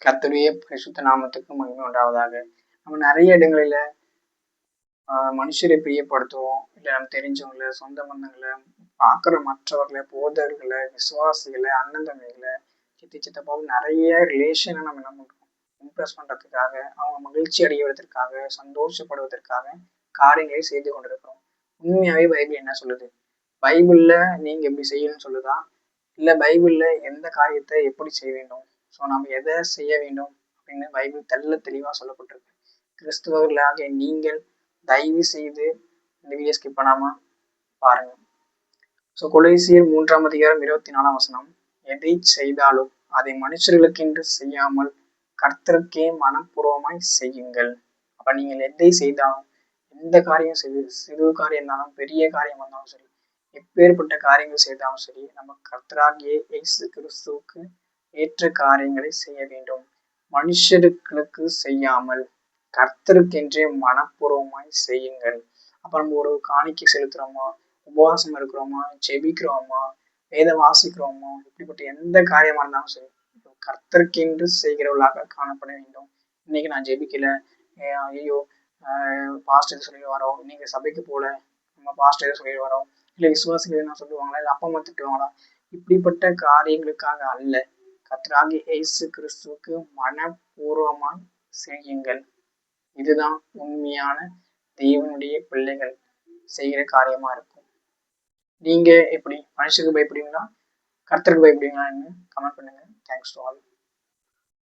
கர்த்தருடைய பரிசுத்த நாமத்துக்கு மகிமை உண்டாவதாக. நம்ம நிறைய இடங்களில மனுஷரை பிரியப்படுத்துவோம், இல்லை நம்ம தெரிஞ்சவங்கள, சொந்த பந்தங்களை, பார்க்குற மற்றவர்களை, போதர்களை, விசுவாசிகளை, அண்ணன் தம்பிகளை, சித்தி சித்தப்பாவும் நிறைய ரிலேஷனை நம்ம என்ன பண்ணுறோம், இம்ப்ரெஸ் பண்ணுறதுக்காக, அவங்க மகிழ்ச்சி அடைவதற்காக, சந்தோஷப்படுவதற்காக காரியங்களை செய்து கொண்டிருக்கிறோம். உண்மையாகவே பைபிள் என்ன சொல்லுது? பைபிளில் நீங்கள் எப்படி செய்யணும்னு சொல்லுதா? இல்லை பைபிளில் எந்த காரியத்தை எப்படி செய்ய வேண்டும், ஸோ நம்ம எதை செய்ய வேண்டும் அப்படின்னு பைபிள் தெளிவாக சொல்லப்பட்டிருக்கு. கிறிஸ்துவர்களாக நீங்கள் தயவு செய்து இந்த வீடியோ ஸ்கிப் பண்ணாமல் பாருங்கள். ஸோ கொலோசியர் 3:24 எதை செய்தாலும் அதை மனுஷர்களுக்கென்று செய்யாமல் கர்த்தருக்கே மனப்பூர்வமாய் செய்யுங்கள். அப்போ நீங்கள் எதை செய்தாலும், எந்த காரியம் சிறு காரியம் இருந்தாலும் பெரிய காரியம் இருந்தாலும் சரி, எப்பேற்பட்ட காரியங்கள் செய்தாலும் சரி, நம்ம கர்த்தராகிய இயேசு கிறிஸ்துவுக்கு ஏற்ற காரியங்களை செய்ய வேண்டும். மனுஷர்களுக்கு செய்யாமல் கர்த்தருக்கென்றே மனப்பூர்வமாய் செய்யுங்கள். அப்ப நம்ம ஒரு காணிக்கை செலுத்துறோமா, உபவாசம் இருக்கிறோமா, ஜெபிக்கிறோமா, வேதம் வாசிக்கிறோமா, இப்படிப்பட்ட எந்த காரியமா இருந்தாலும் சரி, கர்த்தருக்கென்று செய்கிறவர்களாக காணப்பட வேண்டும். இன்னைக்கு நான் ஜெபிக்கல, ஐயோ பாஸ்டர் சொல்லி வரோம், நீங்க சபைக்கு போல, நம்ம பாஸ்டர் சொல்லி வரோம், இல்லை விசுவாசிகள் என்ன சொல்லுவாங்களா, இல்லை அப்பா அம்மா திட்டுவாங்களா, இப்படிப்பட்ட காரியங்களுக்காக அல்ல, கர்த்தராகிய இயேசு கிறிஸ்துவுக்கு மனப்பூர்வமாய் செய்யுங்கள். இதுதான் உண்மையான தேவனுடைய பிள்ளைகள் செய்கிற காரியமா இருக்கும். நீங்க எப்படி மனுஷனுக்கு பயப்படுவீங்களா, கர்த்தருக்கு பயப்படுவீங்களான்னு கமெண்ட் பண்ணுங்க. Thanks to all.